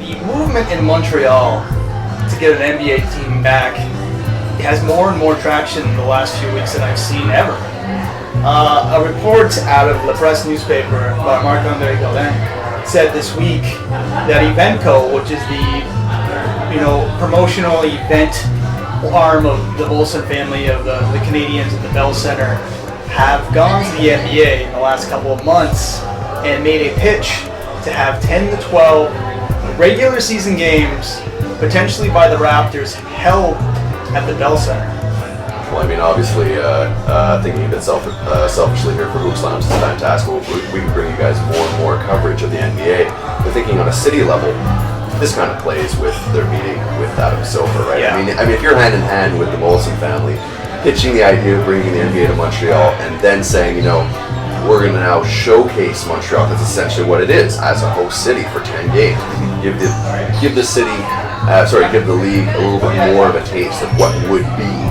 the movement in Montreal to get an NBA team back has more and more traction in the last few weeks than I've seen ever. A report out of La Presse newspaper by Marc-André Gaudin said this week that Evenko, which is the promotional event arm of the Molson family of the Canadians at the Bell Center, have gone to the NBA in the last couple of months and made a pitch to have 10 to 12 regular season games, potentially by the Raptors, held at the Bell Center. Well, I mean, obviously, thinking a bit selfishly here for Hoops Lounge is fantastic. We can bring you guys more and more coverage of the NBA. But thinking on a city level, this kind of plays with their meeting with Adam Silver, right? Yeah. I mean, if you're hand in hand with the Molson family, pitching the idea of bringing the NBA to Montreal and then saying, we're going to now showcase Montreal, that's essentially what it is, as a host city for 10 games. Give the league a little bit more of a taste of what would be.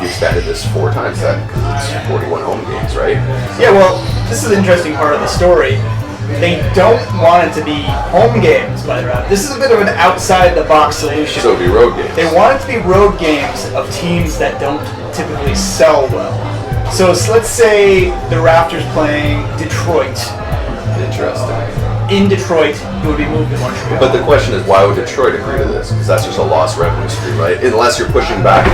You expanded this 4 times that because it's 41 home games, right? Yeah, well, this is an interesting part of the story. They don't want it to be home games by the Raptors. This is a bit of an outside-the-box solution. So it'd be road games. They want it to be road games of teams that don't typically sell well. So let's say the Raptors playing Detroit. Interesting. In Detroit, it would be moved to Montreal. But the question is, why would Detroit agree to this? Because that's just a lost revenue stream, right? Unless you're pushing back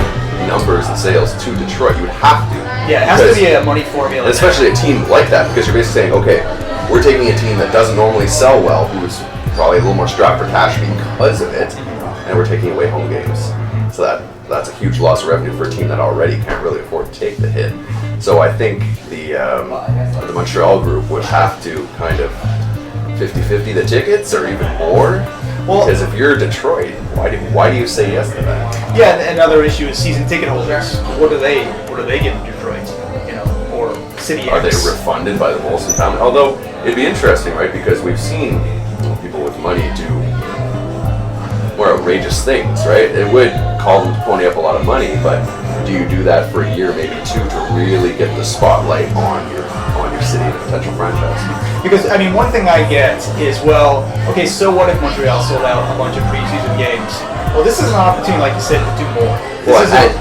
numbers and sales to Detroit, you would have to. Yeah, it has to be a money formula. Especially a team like that, because you're basically saying, okay, we're taking a team that doesn't normally sell well, who's probably a little more strapped for cash because of it, and we're taking away home games. So that's a huge loss of revenue for a team that already can't really afford to take the hit. So I think the Montreal group would have to kind of 50-50 the tickets or even more. Well, because if you're Detroit, why do you say yes to that? Yeah, and another issue is season ticket holders. What do they get in Detroit? Or City Are X? they refunded by the Molson family? Although it'd be interesting, right? Because we've seen people with money do more outrageous things, right? It would call them to pony up a lot of money, but do you do that for a year, maybe 2, to really get the spotlight on your city and potential franchise? Because, one thing I get is, okay, so what if Montreal sold out a bunch of preseason games? Well, this is an opportunity, like you said, to do more.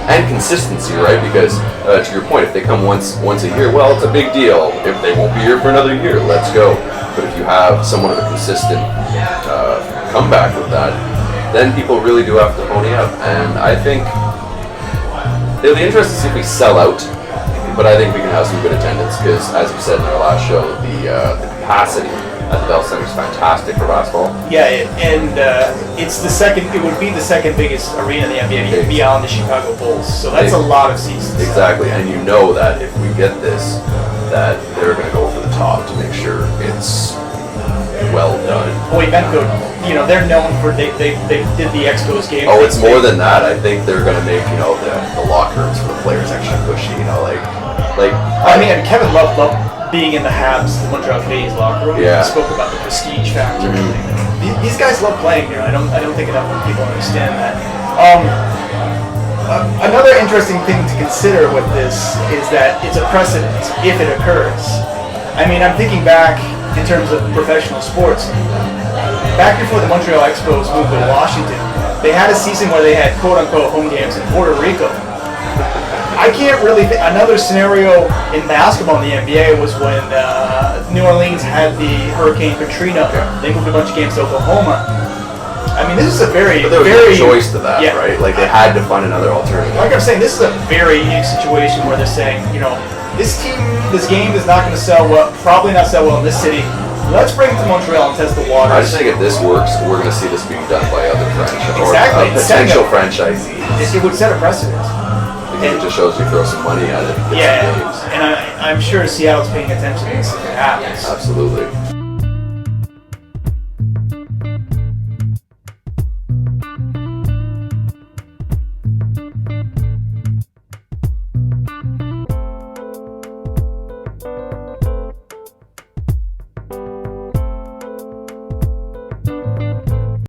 And consistency, right? Because, to your point, if they come once a year, well, it's a big deal. If they won't be here for another year, let's go. But if you have somewhat of a consistent comeback with that, then people really do have to pony up. And I think it'll be interesting to see if we sell out, but I think we can have some good attendance because, as we said in our last show, the capacity at the Bell Center is fantastic for basketball. Yeah, and it's the second. It would be the second biggest arena in the NBA beyond the Chicago Bulls. So that's a lot of seats. Exactly, and you know that if we get this, that they're going to go for the top to make sure it's well done. Oh, Evenko, they're known for they did the Expos game. Oh, it's more than that. I think they're going to make the locker rooms for the players actually pushy. And Kevin loved being in the Montreal Canadiens locker room. Yeah. He spoke about the prestige factor. Mm-hmm. These guys love playing here. I don't think enough people understand that. Another interesting thing to consider with this is that it's a precedent if it occurs. I'm thinking back in terms of professional sports. Back before the Montreal Expos moved to Washington, they had a season where they had quote-unquote home games in Puerto Rico. I can't really think. Another scenario in basketball in the NBA was when New Orleans had the Hurricane Katrina. They moved a bunch of games to Oklahoma. This is a very, but there was very no choice to that, right? They had to find another alternative. Like I'm saying, this is a very unique situation where they're saying, this game is not going to sell well, probably not sell well in this city. Let's bring it to Montreal and test the waters. I just think if this works, we're going to see this being done by other franchises Exactly. or potential franchisees. It would set a precedent. Because it just shows you throw some money at it. Yeah, and I'm sure Seattle's paying attention to this if it happens. Absolutely.